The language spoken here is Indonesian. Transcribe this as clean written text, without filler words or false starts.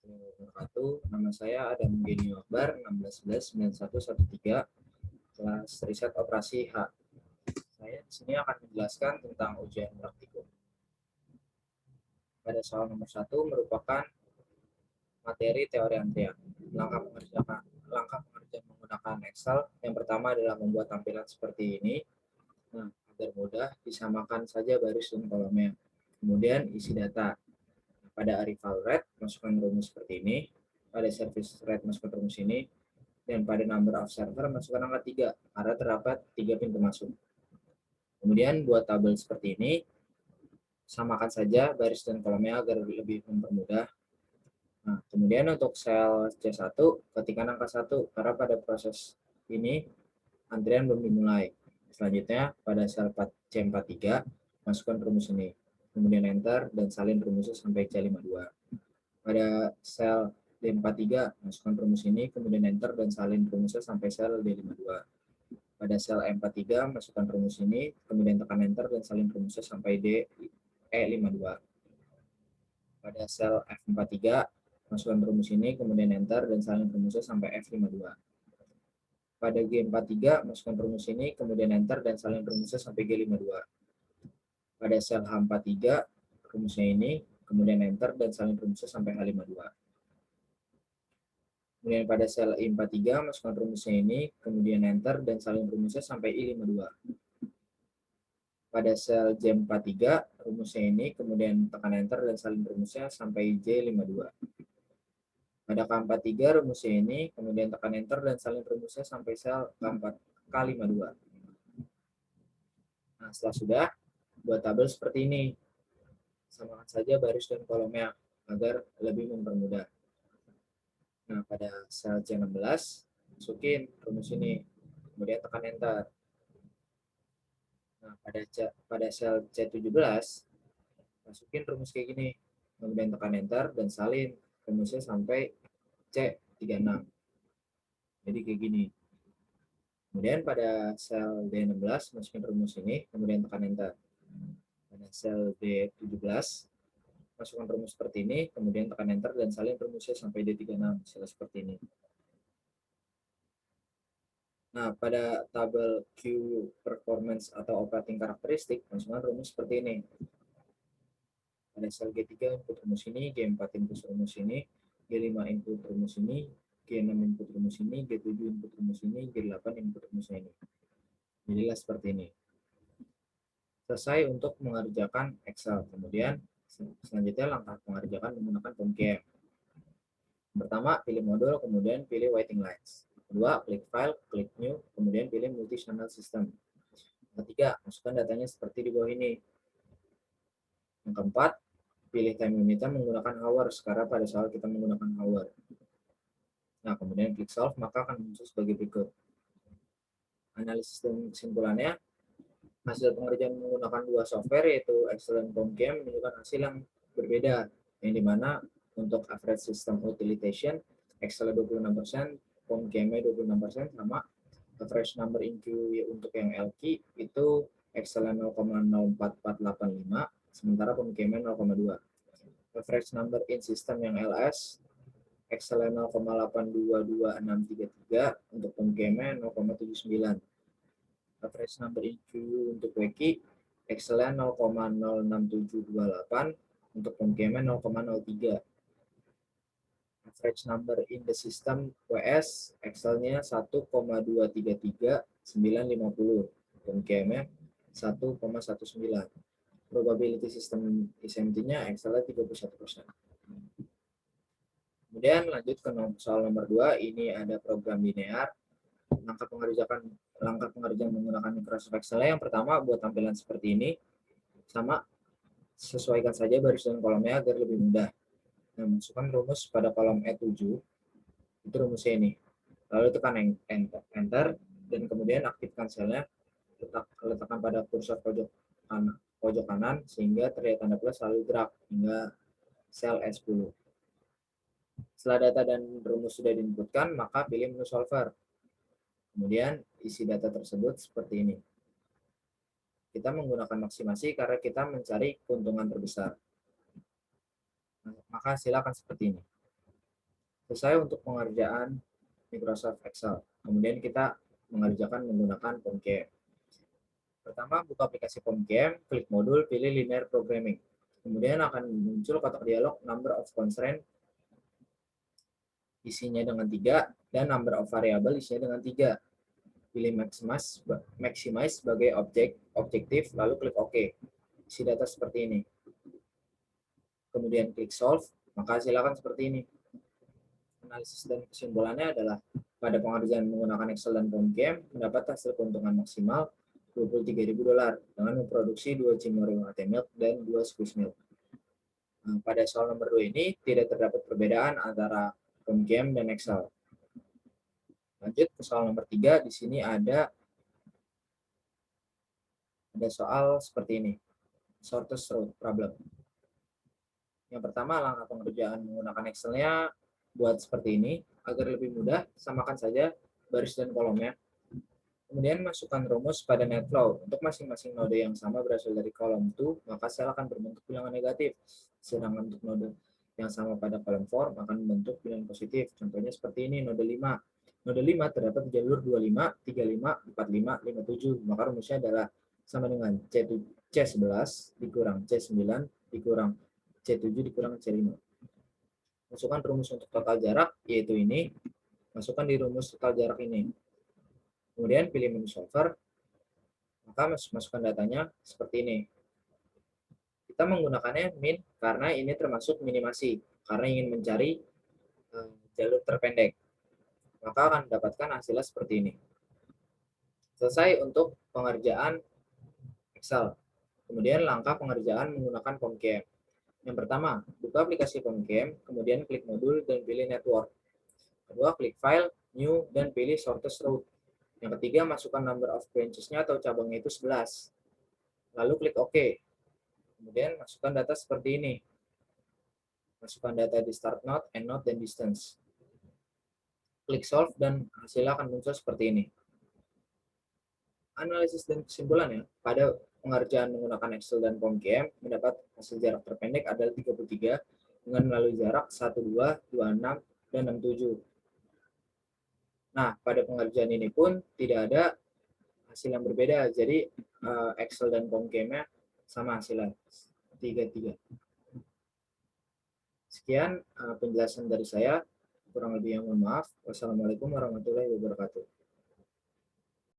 Wabarakatuh. Nama saya Adam Geni Akbar, 16119113, kelas riset operasi H. Saya di sini akan menjelaskan tentang ujian praktikum. Pada soal nomor 1 merupakan materi teori antrian. Langkah pengerjaan menggunakan Excel. Yang pertama adalah membuat tampilan seperti ini. Nah, agar mudah, disamakan saja baris dan kolomnya. Kemudian isi data. Pada arrival rate, masukkan rumus seperti ini. Pada service rate, masukkan rumus ini. Dan pada number of server, masukkan angka 3, karena terdapat 3 pintu masuk. Kemudian buat tabel seperti ini, samakan saja baris dan kolomnya agar lebih mempermudah. Nah, kemudian untuk sel C1, ketikkan angka 1, karena pada proses ini antrian belum dimulai. Selanjutnya, pada sel C43, masukkan rumus ini. Kemudian enter dan salin rumusnya sampai C52. Pada sel D43, masukkan rumus ini, kemudian enter dan salin rumusnya sampai sel D52. Pada sel E43, masukkan rumus ini, kemudian tekan enter dan salin rumusnya sampai E52. Pada sel F43, masukkan rumus ini, kemudian enter dan salin rumusnya sampai F52. Pada G43, masukkan rumus ini, kemudian enter dan salin rumusnya sampai G52. Pada sel H43, rumusnya ini, kemudian enter dan salin rumusnya sampai H52. Kemudian pada sel I43, masukkan rumusnya ini, kemudian enter dan salin rumusnya sampai I52. Pada sel J43, rumusnya ini, kemudian tekan enter dan salin rumusnya sampai J52. Pada K43, rumusnya ini, kemudian tekan enter dan salin rumusnya sampai sel K52. Nah, setelah sudah, buat tabel seperti ini. Samakan saja baris dan kolomnya agar lebih mempermudah. Nah, pada sel C16, masukin rumus ini, kemudian tekan enter. Nah, pada sel C17, masukin rumus kayak gini, kemudian tekan enter dan salin rumusnya sampai C36. Jadi kayak gini. Kemudian pada sel D16, masukin rumus ini, kemudian tekan enter. Pada sel D17, masukkan rumus seperti ini, kemudian tekan enter dan salin rumusnya sampai D36, seperti ini. Nah, pada tabel Q performance atau operating karakteristik, masukkan rumus seperti ini. Pada sel G3 input rumus ini, G4 input rumus ini, G5 input rumus ini, G6 input rumus ini, G7 input rumus ini, G8 input rumusnya ini. Jadilah seperti ini. Selesai untuk mengerjakan Excel. Kemudian selanjutnya langkah mengerjakan menggunakan POMCAM. Pertama, pilih modul, kemudian pilih waiting lines. Kedua, klik file, klik new, kemudian pilih multi channel system. Ketiga, masukkan datanya seperti di bawah ini. Yang keempat, pilih time unitnya menggunakan hours, karena pada soal kita menggunakan hour. Nah, kemudian klik solve, maka akan muncul sebagai berikut. Analisis dan kesimpulannya, hasil pengerjaan menggunakan dua software, yaitu Excel dan POMCAM, menunjukkan hasil yang berbeda, yang dimana untuk average system utilization, Excel 26%, POMCAM 26%, sama average number in queue untuk yang LQ itu Excel 0,04485, sementara POMCAM 0,2. Average number in system yang LS Excel 0,822633, untuk POMCAM 0,79. Average number in queue untuk WQ Excel 0,06728, untuk POMCAM 0,03. Average number in the system WS Excel-nya 1,233950, POMCAM-nya 1,19. Probability system SMT-nya Excel-nya 31%. Kemudian lanjut ke soal nomor 2, ini ada program linear. Langkah pengerjaan menggunakan Microsoft Excel yang pertama buat tampilan seperti ini, sama sesuaikan saja baris dan kolomnya agar lebih mudah. Nah, masukkan rumus pada kolom E7, itu rumusnya ini. Lalu tekan enter dan kemudian aktifkan selnya, letakkan pada kursor pojok kanan sehingga terlihat tanda plus, lalu drag hingga sel S10. Setelah data dan rumus sudah diinputkan, maka pilih menu solver. Kemudian isi data tersebut seperti ini. Kita menggunakan maksimasi karena kita mencari keuntungan terbesar. Maka hasilnya akan seperti ini. Selesai untuk pengerjaan Microsoft Excel. Kemudian kita mengerjakan menggunakan POMCAM. Pertama, buka aplikasi POMCAM, klik modul, pilih Linear Programming. Kemudian akan muncul kotak dialog Number of Constraints isinya dengan 3 dan Number of Variable isinya dengan 3. Pilih Maximize sebagai objektif, lalu klik OK. Isi data seperti ini. Kemudian klik Solve, maka silakan seperti ini. Analisis dan kesimpulannya adalah pada pengerjaan menggunakan Excel dan POMCAM mendapat hasil keuntungan maksimal $23.000 dengan memproduksi 2 Cimory Latte Milk dan 2 Swiss Milk. Nah, pada soal nomor 2 ini tidak terdapat perbedaan antara POMCAM dan Excel. Lanjut ke soal nomor 3, di sini ada soal seperti ini. Shortest route problem. Yang pertama, langkah pengerjaan menggunakan Excel-nya buat seperti ini. Agar lebih mudah, samakan saja baris dan kolomnya. Kemudian masukkan rumus pada netflow. Untuk masing-masing node yang sama berasal dari kolom to, maka sel akan berbentuk bilangan negatif. Sedangkan untuk node yang sama pada kolom form akan membentuk bilangan positif. Contohnya seperti ini, node 5. Node 5 terdapat di jalur 25, 35, 45, 57. Maka rumusnya adalah sama dengan C11 dikurang C9 dikurang C7 dikurang C5. Masukkan rumus untuk total jarak, yaitu ini. Masukkan di rumus total jarak ini. Kemudian pilih menu solver, maka masukkan datanya seperti ini. Kita menggunakannya min karena ini termasuk minimasi, karena ingin mencari jalur terpendek. Maka akan mendapatkan hasilnya seperti ini. Selesai untuk pengerjaan Excel. Kemudian langkah pengerjaan menggunakan POMCAM. Yang pertama, buka aplikasi POMCAM, kemudian klik modul dan pilih network. Kedua, klik file, new, dan pilih shortest route. Yang ketiga, masukkan number of branches-nya atau cabangnya itu 11. Lalu klik OK. Kemudian masukkan data seperti ini. Masukkan data di start node, end node, dan distance. Klik solve dan hasilnya akan muncul seperti ini. Analisis dan kesimpulannya, pada pengerjaan menggunakan Excel dan POMCAM mendapat hasil jarak terpendek adalah 33 dengan melalui jarak 12, 26, dan 67. Nah, pada pengerjaan ini pun tidak ada hasil yang berbeda. Jadi Excel dan POMCAM-nya sama hasilnya 33. Sekian penjelasan dari saya. Kurang lebih yang mohon maaf. Wassalamualaikum warahmatullahi wabarakatuh.